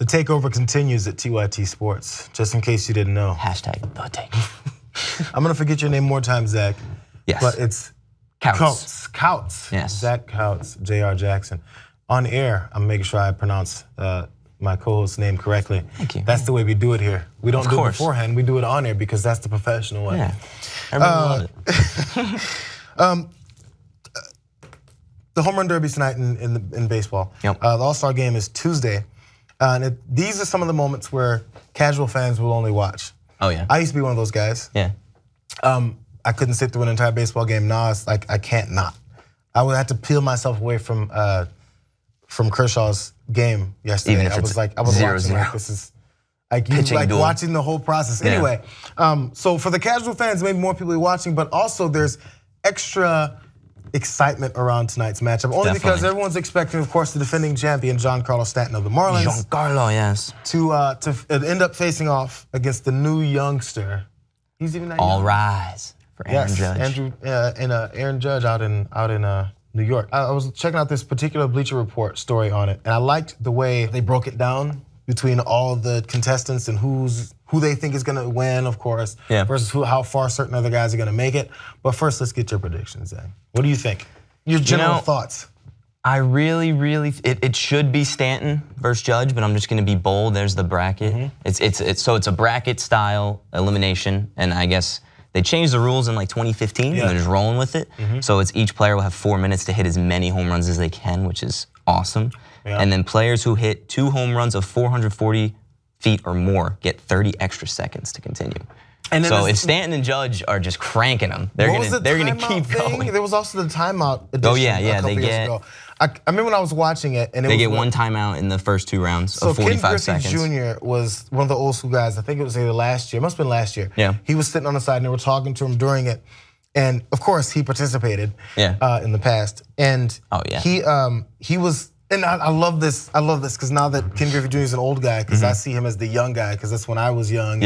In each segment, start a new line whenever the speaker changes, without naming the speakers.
The takeover continues at TYT Sports, just in case you didn't know.
Hashtag the takeover.
I'm gonna forget your name more times, Zach.
Yes.
But it's Couts.
Yes.
Zach Couts, J.R. Jackson. On air, I'm making sure I pronounce my co-host's name correctly.
Thank you.
That's the way we do it here. We don't do it beforehand, we do it on air because that's the professional way.
Yeah. Everyone loves it.
The home run derby tonight in baseball.
Yep.
The All-Star game is Tuesday. And these are some of the moments where casual fans will only watch.
Oh yeah.
I used to be one of those guys.
Yeah.
I couldn't sit through an entire baseball game. Now it's like I can't not. I would have to peel myself away from Kershaw's game yesterday.
Even if
I was watching like this is like you like watching the whole process.
Yeah.
Anyway, so for the casual fans, maybe more people are watching, but also there's extra excitement around tonight's matchup. Only because everyone's expecting, of course, the defending champion Giancarlo Stanton of the Marlins.
Giancarlo, yes.
To end up facing off against the new youngster. He's even not young.
All rise for Aaron Judge.
Aaron Judge out in New York. I was checking out this particular Bleacher Report story on it, and I liked the way they broke it down between all the contestants and who they think is gonna win, of course, versus how far certain other guys are gonna make it. But first, let's get your predictions, Zach. What do you think? Your general thoughts.
I really, it should be Stanton versus Judge, but I'm just gonna be bold. There's the bracket. So it's a bracket style elimination, and I guess they changed the rules in like 2015, and they're just rolling with it. So it's each player will have 4 minutes to hit as many home runs as they can, which is awesome. And then players who hit 2 home runs of 440 feet or more get 30 extra seconds to continue. And so if Stanton and Judge are just cranking them, they're gonna keep going.
There was also the timeout edition.
Oh yeah, they get.
I remember when I was watching it, and
they get one timeout in the first 2 rounds of 45 seconds.
So Ken Griffey Jr. was one of the old school guys. I think it was either last year. It must have been last year.
Yeah.
He was sitting on the side, and they were talking to him during it, and of course he participated. In the past, and he was. And I love this because now that Ken Griffey Jr. is an old guy, because I see him as the young guy, because that's when I was young.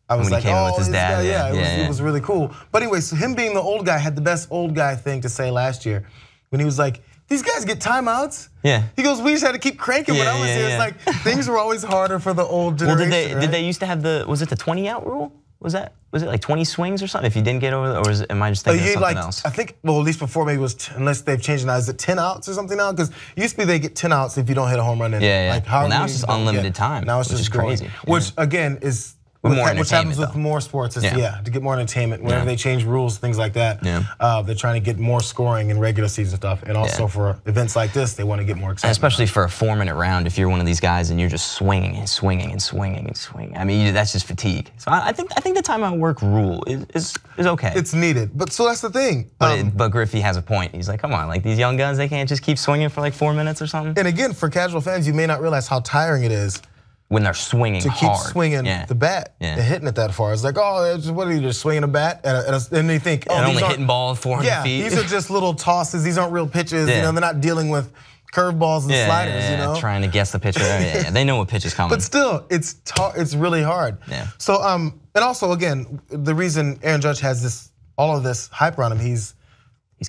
I was like, oh, with his dad. It was really cool. But anyway, so him being the old guy had the best old guy thing to say last year when he was like, these guys get timeouts. He goes, we just had to keep cranking when I was here. It's like things were always harder for the old generation.
Well, did they used to have was it the 20-out rule? Was it like 20 swings or something if you didn't get over, or am I just thinking of something else?
I think, well, at least before maybe it was, unless they've changed it now, is it 10 outs or something now? Because used to be they get 10 outs if you don't hit a home run. Like,
well, now it's just unlimited time.
Now it's just crazy. Which again is which happens with more sports, is to get more entertainment. Whenever they change rules, things like that, they're trying to get more scoring in regular season stuff, and also for events like this, they want to get more excitement.
Especially for a 4-minute round, if you're one of these guys and you're just swinging and swinging and swinging and swinging. I mean, that's just fatigue. So I think the timeout work rule is okay.
It's needed, but so that's the thing.
But Griffey has a point. He's like, come on, like these young guns, they can't just keep swinging for like 4 minutes or something.
And again, for casual fans, you may not realize how tiring it is
when they're swinging
to keep swinging the bat and hitting it that far. It's like, oh, what are you just swinging a bat? And they think, oh,
and only hitting ball 400 feet.
These are just little tosses. These aren't real pitches. You know, they're not dealing with curveballs and sliders. You know,
trying to guess the pitcher. They know what pitch is coming.
But still, it's really hard. So and also again, the reason Aaron Judge has all of this hype around him, he's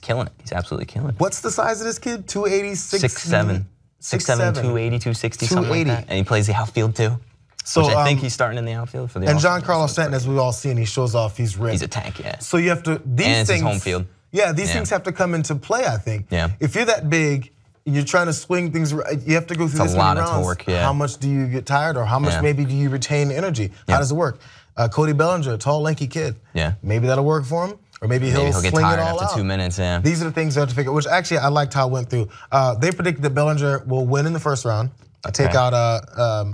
killing it. He's absolutely killing it.
What's the size of this kid? 286.
6'7". 6'7", 280, 260, something like that. And he plays the outfield too. So which I think he's starting in the outfield for the
And Giancarlo Stanton, as we've all seen, he shows off, he's ripped.
He's a tank,
So you have to, these
and
things.
It's his home field.
These things have to come into play, I think. If you're that big, and you're trying to swing things, you have to go through this many rounds. It's a lot of torque, How much do you get tired, or how much maybe do you retain energy? How does it work? Cody Bellinger, a tall, lanky kid. Maybe that'll work for him. Or maybe he'll get tired
after 2 minutes.
These are the things they have to figure out, which actually I liked how it went through. They predicted that Bellinger will win in the first round. Take out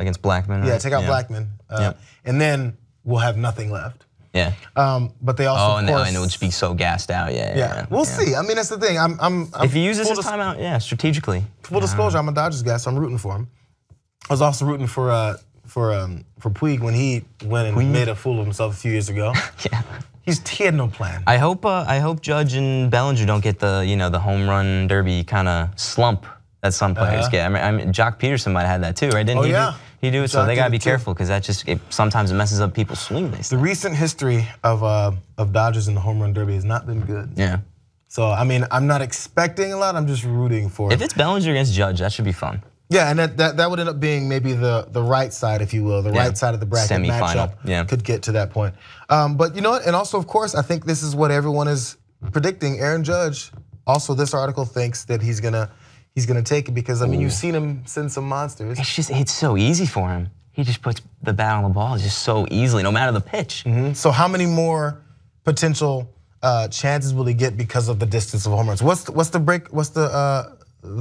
against Blackmon.
Right? Take out Blackmon. And then we'll have nothing left. But they also
and it would just be so gassed out.
We'll see. I mean, that's the thing.
If he uses his timeout, strategically.
Full disclosure, I'm a Dodgers guy, so I'm rooting for him. I was also rooting for Puig when he went and made a fool of himself a few years ago. He had no plan.
I hope Judge and Bellinger don't get the home run derby kind of slump that some players get. I mean, Jock Peterson might have had that too, right? Didn't he? He do it. So they gotta be careful, because that sometimes it messes up people's swing.
The recent history of Dodgers in the home run derby has not been good. So I mean, I'm not expecting a lot. I'm just rooting for it.
If it's Bellinger against Judge, that should be fun.
Yeah, and that would end up being maybe the right side, if you will, the right side of the bracket matchup could get to that point. But you know what? And also, of course, I think this is what everyone is predicting. Aaron Judge, also this article thinks that he's gonna take it because I mean you've seen him send some monsters.
It's so easy for him. He just puts the bat on the ball just so easily, no matter the pitch.
So how many more potential chances will he get because of the distance of home runs? What's the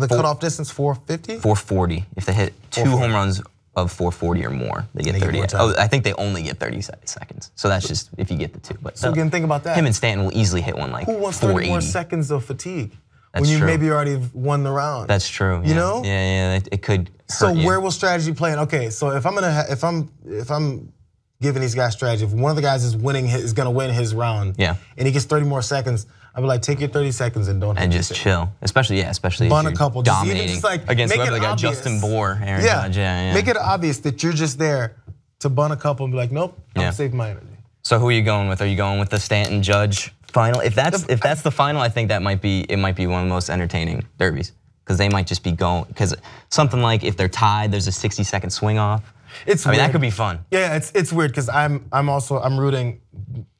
cutoff distance? 450?
440. If they hit 2 home runs of 440 or more, they get 30. Oh, I think they only get 30 seconds. So that's just if you get the 2. But
so again, think about that.
Him and Stanton will easily hit one like 480.
Who wants 30 more seconds of fatigue?
That's
when you
true.
maybe already won the round.
That's true.
You know?
Yeah. It could hurt
So
you.
where will strategy play in? Okay, so if I'm giving these guys strategy, if one of the guys is gonna win his round, and he gets 30 more seconds, I'd be like, take your 30 seconds and don't.
And just chill, especially
bun a couple,
dominating
just like
against whoever they got,
obvious.
Justin Bour, Aaron Judge. Yeah.
Make it obvious that you're just there to bun a couple and be like, nope, I'm saving my energy.
So who are you going with? Are you going with the Stanton Judge final? If that's the final, I think it might be one of the most entertaining derbies because they might just be going because something like if they're tied, there's a 60-second swing off.
I mean
that could be fun.
Yeah, it's weird because I'm rooting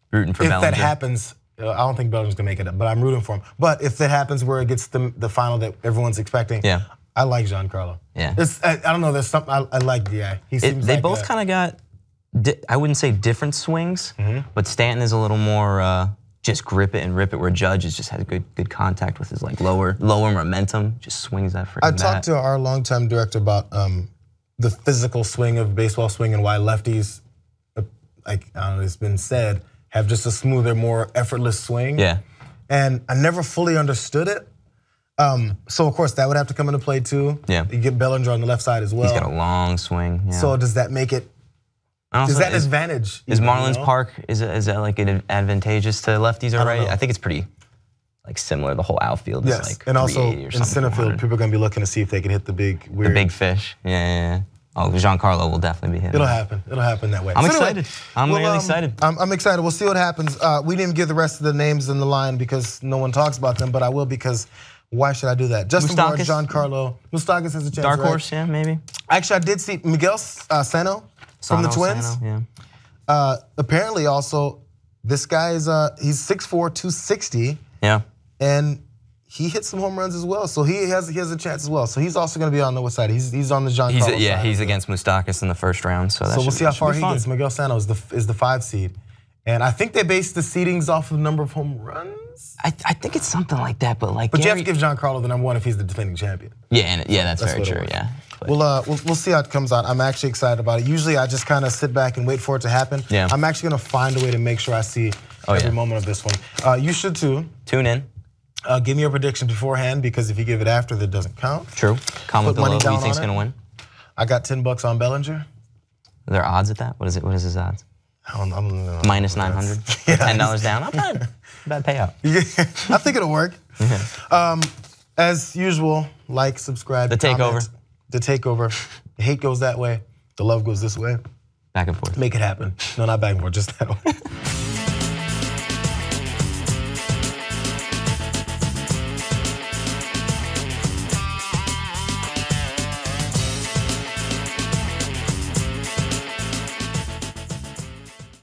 for
if
Bellinger.
that happens. I don't think Bellinger's gonna make it up, but I'm rooting for him. But if that happens where it gets the final that everyone's expecting, I like Giancarlo.
Yeah,
I don't know. There's something I like the guy. He seems
they
like
both kind of got. I wouldn't say different swings, but Stanton is a little more just grip it and rip it, where Judge just has good contact with his like lower momentum, just swings that freaking bat.
I talked to our longtime director about the physical swing of baseball swing and why lefties, like I don't know, it's been said, have just a smoother, more effortless swing.
Yeah.
And I never fully understood it. So of course that would have to come into play too.
Yeah.
You get Bellinger on the left side as well.
He's got a long swing. Yeah.
So does that make it? Is that an advantage?
Is Marlins Park is that like an advantageous to lefties or right? I think it's pretty like similar. The whole outfield is like
and also
in
center field, people are gonna be looking to see if they can hit the big weird.
The big fish. Yeah. Oh, Giancarlo will definitely be hitting.
It'll happen. It'll happen that way.
I'm excited. I'm really excited.
I'm excited. We'll see what happens. We didn't give the rest of the names in the line because no one talks about them, but I will because why should I do that? Justin Bour, Giancarlo, Moustakas has a chance.
Dark horse, yeah, maybe.
Actually, I did see Miguel Sano from the Twins. Apparently, also, this guy is he's 6'4", 260.
Yeah.
And he hit some home runs as well, so he has a chance as well. So he's also going to be on the what side? He's on the Giancarlo side.
Yeah, he's against Moustakas in the first round. So
we'll see how far he gets. Miguel Sano is the 5 seed, and I think they base the seedings off of the number of home runs.
I think it's something like that, but like.
But you have to give Giancarlo the number 1 if he's the defending champion.
Yeah, that's very true. Yeah.
We'll see how it comes out. I'm actually excited about it. Usually I just kind of sit back and wait for it to happen.
Yeah.
I'm actually gonna find a way to make sure I see every moment of this one. You should too.
Tune in.
Give me your prediction beforehand because if you give it after, that doesn't count.
True. Comment below who you think's gonna win.
I got $10 on Bellinger.
Are there odds at that? What is it? What is his odds?
I don't know.
Minus 900. $10 down. Not bad. Bad payout.
Yeah, I think it'll work. As usual, like, subscribe.
The takeover.
Comment. The takeover. The hate goes that way. The love goes this way.
Back and forth.
Make it happen. No, not back and forth. Just that way.